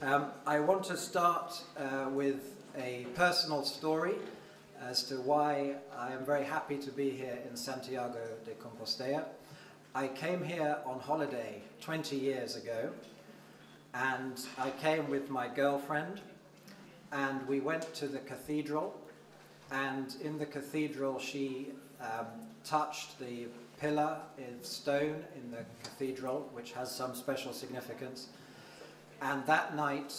I want to start with a personal story as to why I am very happy to be here in Santiago de Compostela. I came here on holiday 20 years ago, and I came with my girlfriend, and we went to the cathedral, and in the cathedral she touched the pillar of stone in the cathedral, which has some special significance. And that night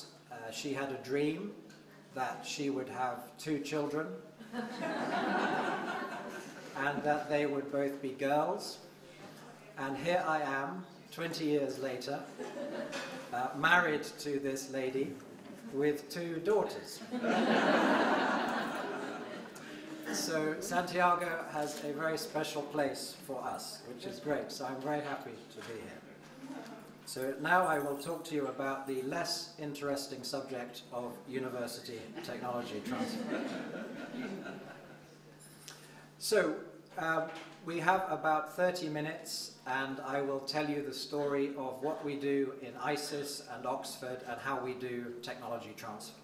she had a dream that she would have 2 children and that they would both be girls. And here I am, 20 years later, married to this lady with 2 daughters. So Santiago has a very special place for us, which is great, so I'm very happy to be here. So now I will talk to you about the less interesting subject of university technology transfer. So we have about 30 minutes, and I will tell you the story of what we do in ISIS and Oxford and how we do technology transfer.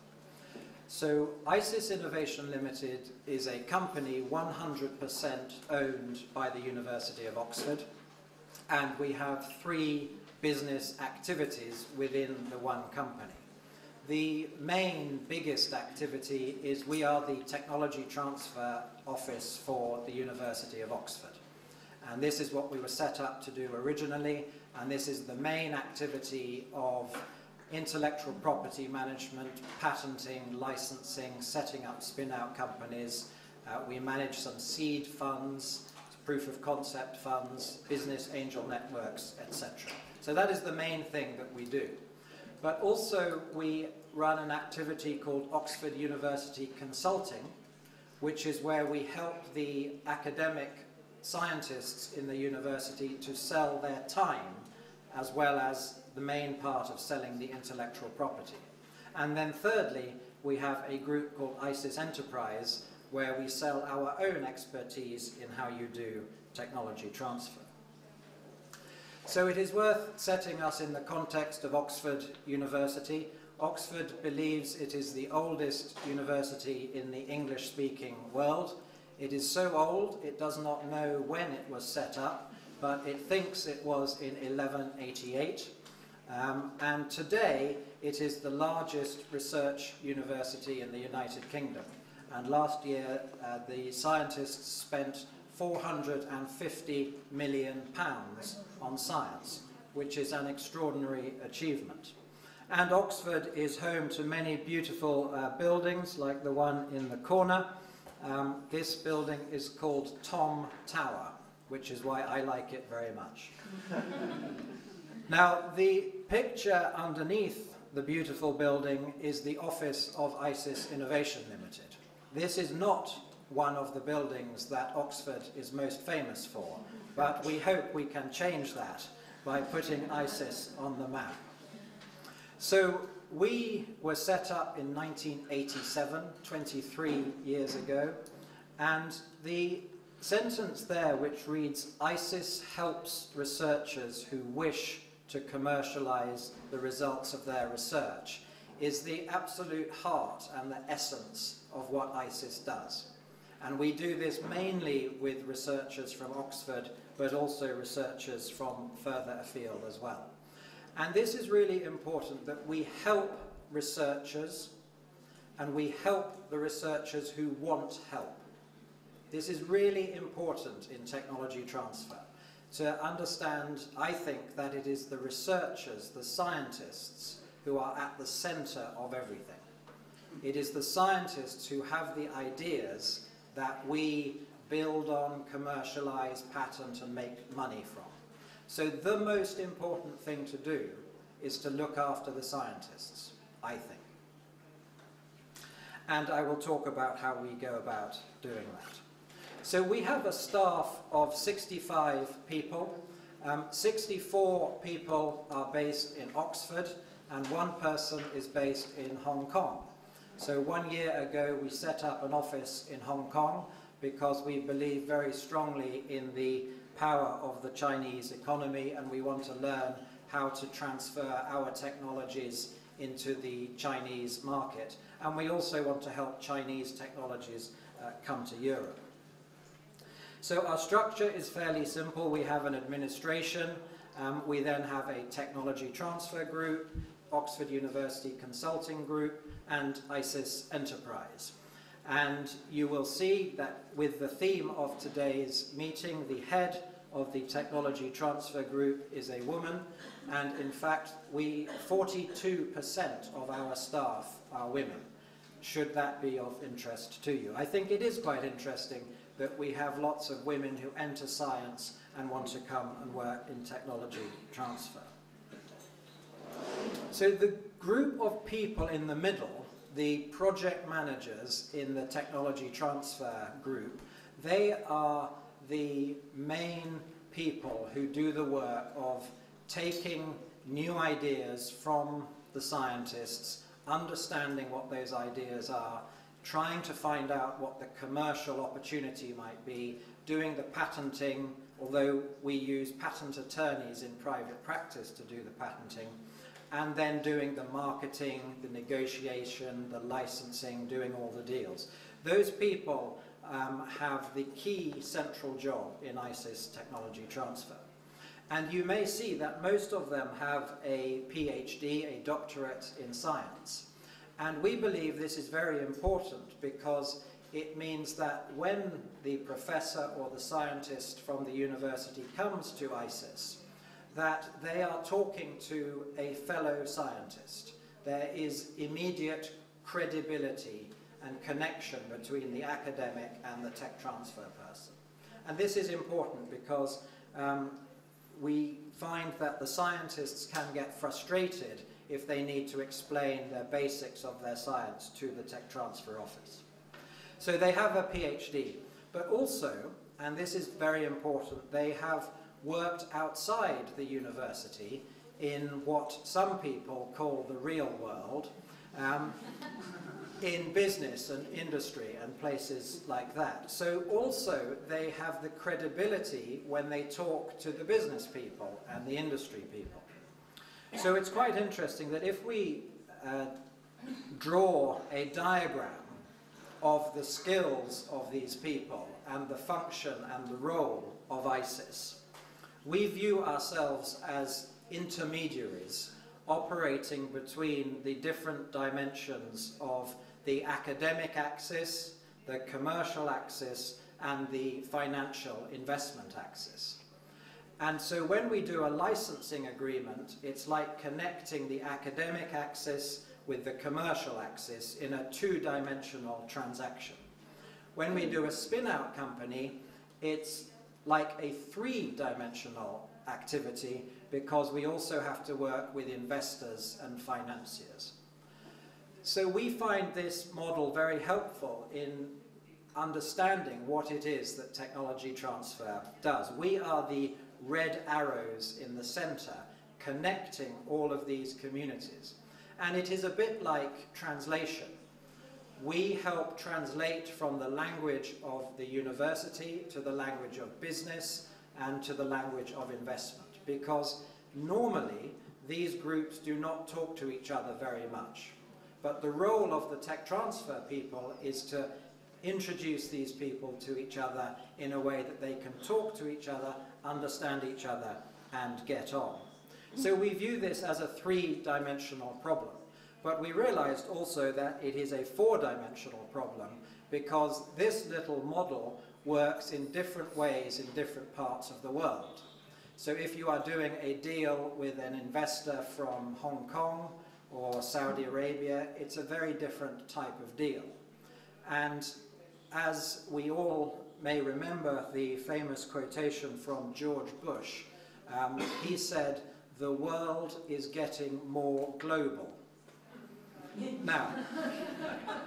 So ISIS Innovation Limited is a company 100% owned by the University of Oxford, and we have 3 business activities within the one company. The main, biggest activity is we are the technology transfer office for the University of Oxford. And this is what we were set up to do originally, and this is the main activity of intellectual property management, patenting, licensing, setting up spin-out companies. We manage some seed funds, proof of concept funds, business angel networks, etc. So that is the main thing that we do. But also we run an activity called Oxford University Consulting, which is where we help the academic scientists in the university to sell their time, as well as the main part of selling the intellectual property. And then thirdly, we have a group called ISIS Enterprise, where we sell our own expertise in how you do technology transfer. So it is worth setting us in the context of Oxford University. Oxford believes it is the oldest university in the English-speaking world. It is so old it does not know when it was set up, but it thinks it was in 1188. And today it is the largest research university in the United Kingdom. And last year the scientists spent £450 million on science, which is an extraordinary achievement. And Oxford is home to many beautiful buildings, like the one in the corner. This building is called Tom Tower, which is why I like it very much. Now, the picture underneath the beautiful building is the office of ISIS Innovation Limited. This is not one of the buildings that Oxford is most famous for, but we hope we can change that by putting ISIS on the map. So we were set up in 1987, 23 years ago, and the sentence there which reads, ISIS helps researchers who wish to commercialize the results of their research, is the absolute heart and the essence of what ISIS does. And we do this mainly with researchers from Oxford, but also researchers from further afield as well. And this is really important, that we help researchers, and we help the researchers who want help. This is really important in technology transfer, to understand, I think, that it is the researchers, the scientists, who are at the center of everything. It is the scientists who have the ideas that we build on, commercialize, patent, and make money from. So the most important thing to do is to look after the scientists, I think. And I will talk about how we go about doing that. So we have a staff of 65 people. 64 people are based in Oxford, and 1 person is based in Hong Kong. So 1 year ago we set up an office in Hong Kong because we believe very strongly in the power of the Chinese economy, and we want to learn how to transfer our technologies into the Chinese market, and we also want to help Chinese technologies come to Europe. So our structure is fairly simple. We have an administration, we then have a technology transfer group, Oxford University Consulting Group, and ISIS Enterprise. And you will see that with the theme of today's meeting, the head of the technology transfer group is a woman, and in fact 42% of our staff are women, should that be of interest to you. I think it is quite interesting that we have lots of women who enter science and want to come and work in technology transfer. So the group of people in the middle, the project managers in the technology transfer group, they are the main people who do the work of taking new ideas from the scientists, understanding what those ideas are, trying to find out what the commercial opportunity might be, doing the patenting, although we use patent attorneys in private practice to do the patenting, and then doing the marketing, the negotiation, the licensing, doing all the deals. Those people have the key central job in ISIS technology transfer. And you may see that most of them have a PhD, a doctorate in science. And we believe this is very important because it means that when the professor or the scientist from the university comes to ISIS, that they are talking to a fellow scientist. There is immediate credibility and connection between the academic and the tech transfer person. And this is important because we find that the scientists can get frustrated if they need to explain the basics of their science to the tech transfer office. So they have a PhD, but also, and this is very important, they have worked outside the university in what some people call the real world, in business and industry and places like that. So also they have the credibility when they talk to the business people and the industry people. So it's quite interesting that if we draw a diagram of the skills of these people and the function and the role of ISIS, we view ourselves as intermediaries operating between the different dimensions of the academic axis, the commercial axis, and the financial investment axis. And so when we do a licensing agreement, it's like connecting the academic axis with the commercial axis in a two-dimensional transaction. When we do a spin-out company, it's like a three-dimensional activity because we also have to work with investors and financiers. So we find this model very helpful in understanding what it is that technology transfer does. We are the red arrows in the center connecting all of these communities. And it is a bit like translation. We help translate from the language of the university to the language of business and to the language of investment, because normally these groups do not talk to each other very much. But the role of the tech transfer people is to introduce these people to each other in a way that they can talk to each other, understand each other, and get on. So we view this as a three-dimensional problem. But we realized also that it is a four-dimensional problem because this little model works in different ways in different parts of the world. So if you are doing a deal with an investor from Hong Kong or Saudi Arabia, it's a very different type of deal. And as we all may remember the famous quotation from George Bush, he said, "The world is getting more global." Now,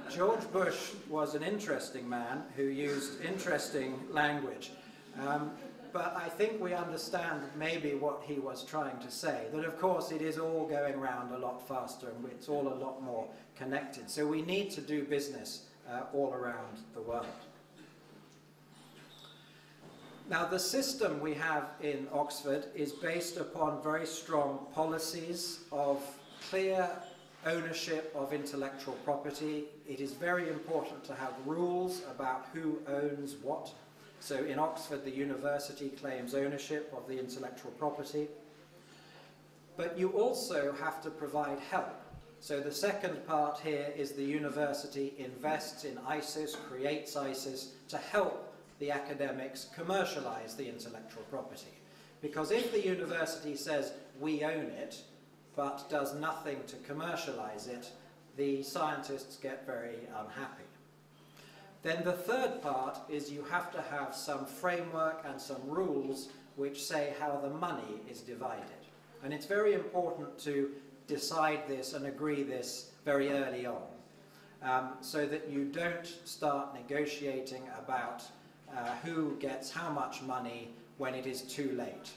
George Bush was an interesting man who used interesting language, but I think we understand maybe what he was trying to say, that of course it is all going around a lot faster and it's all a lot more connected. So we need to do business all around the world. Now, the system we have in Oxford is based upon very strong policies of clear ownership of intellectual property. It is very important to have rules about who owns what. So in Oxford, the university claims ownership of the intellectual property. But you also have to provide help. So the second part here is the university invests in ISIS, creates ISIS, to help the academics commercialize the intellectual property. Because if the university says, we own it, but does nothing to commercialize it, the scientists get very unhappy. Then the third part is you have to have some framework and some rules which say how the money is divided. And it's very important to decide this and agree this very early on, so that you don't start negotiating about who gets how much money when it is too late.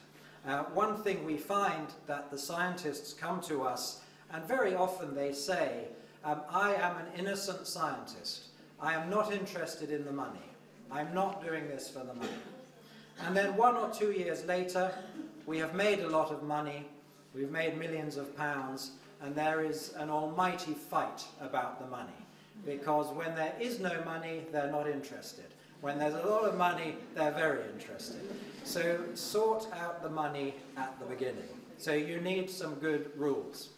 One thing we find that the scientists come to us, and very often they say, I am an innocent scientist. I am not interested in the money. I'm not doing this for the money. And then 1 or 2 years later, we have made a lot of money, we've made millions of pounds, and there is an almighty fight about the money. Because when there is no money, they're not interested. When there's a lot of money, they're very interested. So sort out the money at the beginning. So you need some good rules.